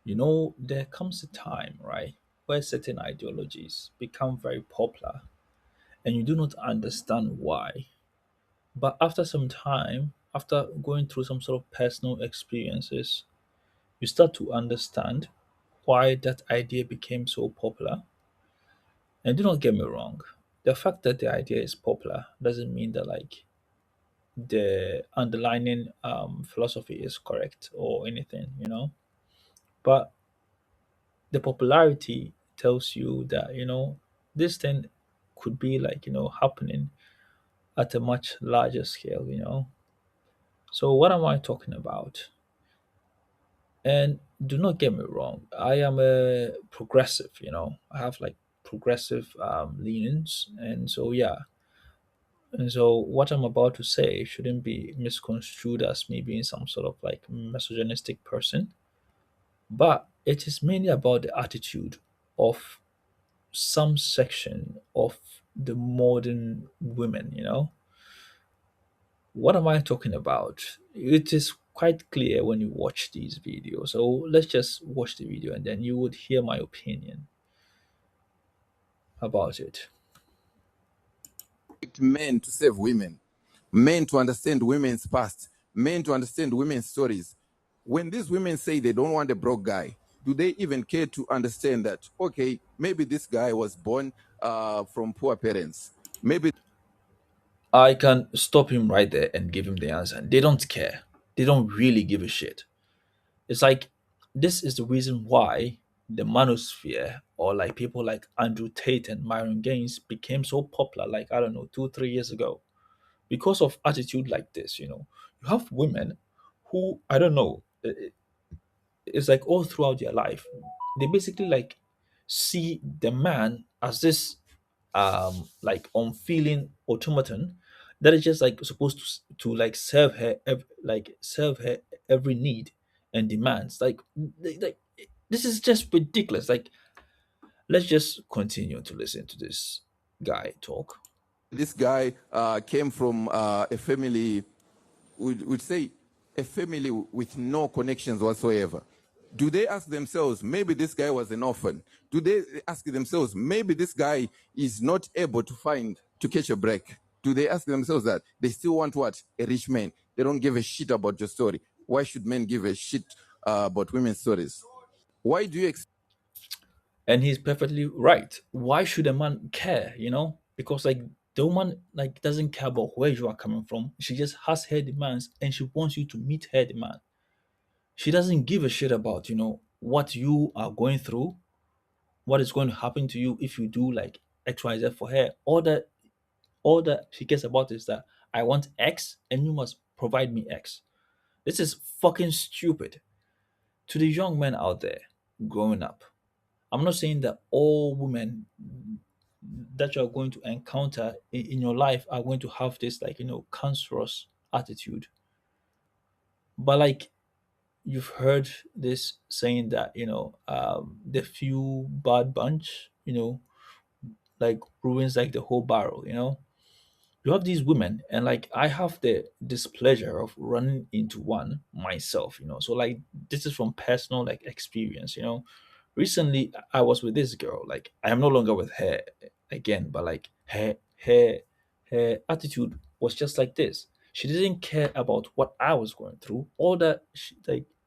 There comes a time, right, where certain ideologies become very popular and you do not understand why. But after some time, after going through some sort of personal experiences, you start to understand why that idea became so popular. And do not get me wrong, the fact that the idea is popular doesn't mean that the underlying philosophy is correct or anything. But the popularity tells you that this thing could be happening at a much larger scale. So what am I talking about? And do not get me wrong, I am a progressive. I have like progressive leanings, and so yeah. And so what I'm about to say shouldn't be misconstrued as me being some sort of like misogynistic person, but it is mainly about the attitude of some section of the modern women. What am I talking about? It is quite clear when you watch these videos. So let's just watch the video and then you would hear my opinion about it. expect men to save women, men to understand women's past, men to understand women's stories. When these women say they don't want a broke guy, do they even care to understand that, okay, maybe this guy was born from poor parents? Maybe I can stop him right there and give him the answer. They don't care. They don't really give a shit. It's like this is the reason why the manosphere or like people like Andrew Tate and Myron Gaines became so popular, like I don't know, 2, 3 years ago. Because of attitude like this. You have women who I don't know, it's like all throughout their life, they basically like see the man as this like unfeeling automaton that is just like supposed to like serve her every need and demands like this is just ridiculous. Like, let's just continue to listen to this guy talk. this guy came from a family, would say, a family with no connections whatsoever. Do they ask themselves, maybe this guy was an orphan? Do they ask themselves, maybe this guy is not able to catch a break? Do they ask themselves that? They still want what? A rich man. They don't give a shit about your story. Why should men give a shit about women's stories? Why do you And he's perfectly right. Why should a man care? Because like the woman like doesn't care about where you are coming from. She just has her demands and she wants you to meet her demand. She doesn't give a shit about what you are going through, what is going to happen to you if you do like XYZ for her. All that she cares about is that I want X and you must provide me X. This is fucking stupid. To the young men out there growing up, I'm not saying that all women that you're going to encounter in your life are going to have this cancerous attitude. But like you've heard this saying that the few bad bunch like ruins like the whole barrel. You have these women and like I have the displeasure of running into one myself. So like this is from personal like experience. Recently I was with this girl, like I am no longer with her again, but like her attitude was just like this. She didn't care about what I was going through. All that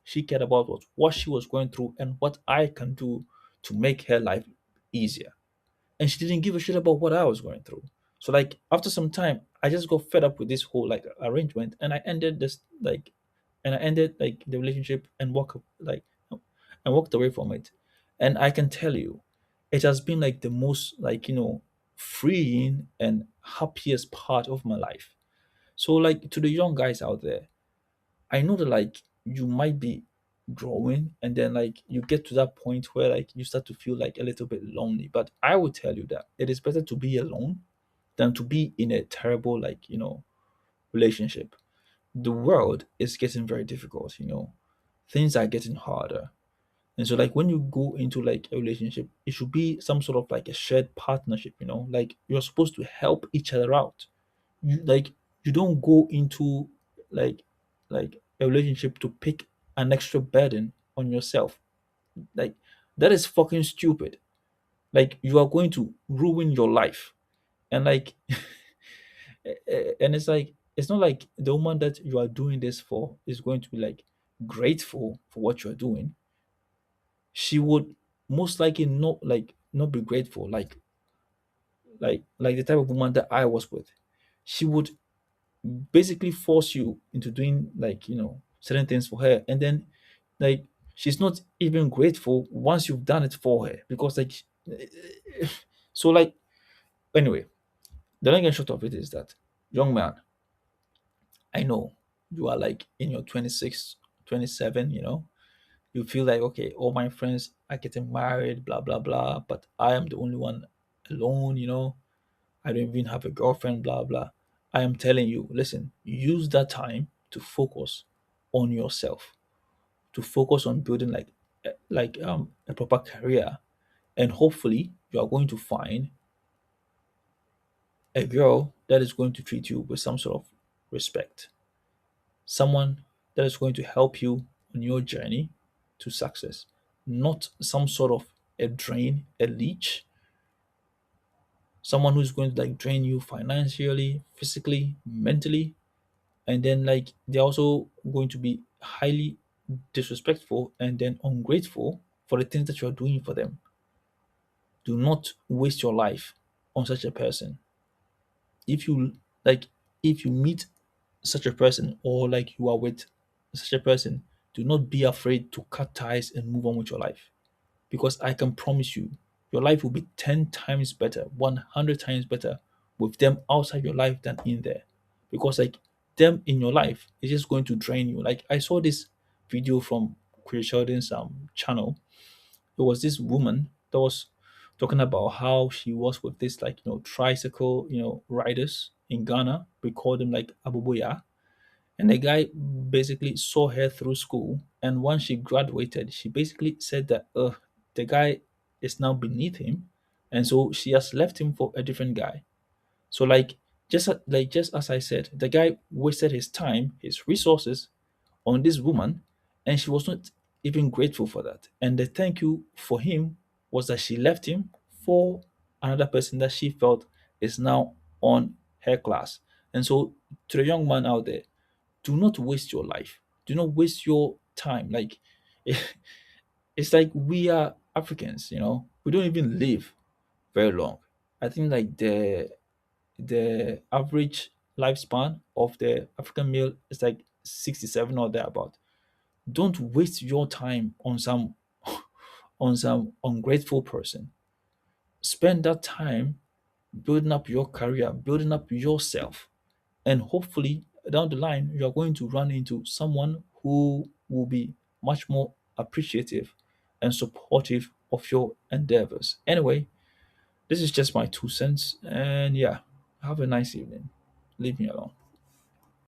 she cared about was what she was going through and what I can do to make her life easier, and she didn't give a shit about what I was going through. So like after some time, I just got fed up with this whole like arrangement, and I ended like the relationship and walked away from it. And I can tell you, it has been like the most freeing and happiest part of my life. So like to the young guys out there, I know that like you might be growing and then like you get to that point where like you start to feel like a little bit lonely. But I would tell you that it is better to be alone than to be in a terrible relationship. The world is getting very difficult. Things are getting harder. And so like when you go into like a relationship, it should be some sort of like a shared partnership. Like you're supposed to help each other out. You don't go into like like a relationship to pick an extra burden on yourself. Like that is fucking stupid. Like you are going to ruin your life. And like and it's like it's not like the woman that you are doing this for is going to be like grateful for what you're doing. She would most likely not be grateful, like the type of woman that I was with. She would basically force you into doing like certain things for her, and then like she's not even grateful once you've done it for her, because like so like anyway, the long and short of it is that, young man, I know you are like in your 26, 27, you feel like, okay, all my friends are getting married, blah blah blah, but I am the only one alone, I don't even have a girlfriend, blah blah. I am telling you, listen, use that time to focus on yourself, to focus on building a proper career, and hopefully you are going to find a girl that is going to treat you with some sort of respect, someone that is going to help you on your journey to success, not some sort of a drain, a leech, someone who's going to like drain you financially, physically, mentally, and then like they're also going to be highly disrespectful and then ungrateful for the things that you're doing for them. Do not waste your life on such a person. If you like if you meet such a person, or like you are with such a person, do not be afraid to cut ties and move on with your life, because I can promise you your life will be 10 times better, 100 times better with them outside your life than in there. Because like them in your life is just going to drain you. Like I saw this video from Chris Sheldon's channel. It was this woman that was talking about how she was with this like tricycle riders in Ghana. We call them like abubuya. And the guy basically saw her through school, and once she graduated, she basically said that the guy is now beneath him, and so she has left him for a different guy. So just as I said, the guy wasted his time, his resources on this woman, and she was not even grateful for that. And the thank you for him was that she left him for another person that she felt is now on her class. And so, to the young man out there, do not waste your life. Do not waste your time. Like it's like we are Africans, we don't even live very long. I think like the average lifespan of the African male is like 67 or thereabout. Don't waste your time on some on some ungrateful person. Spend that time building up your career, building up yourself, and hopefully down the line you are going to run into someone who will be much more appreciative and supportive of your endeavors. Anyway, this is just my 2 cents, and yeah, have a nice evening. Leave me alone.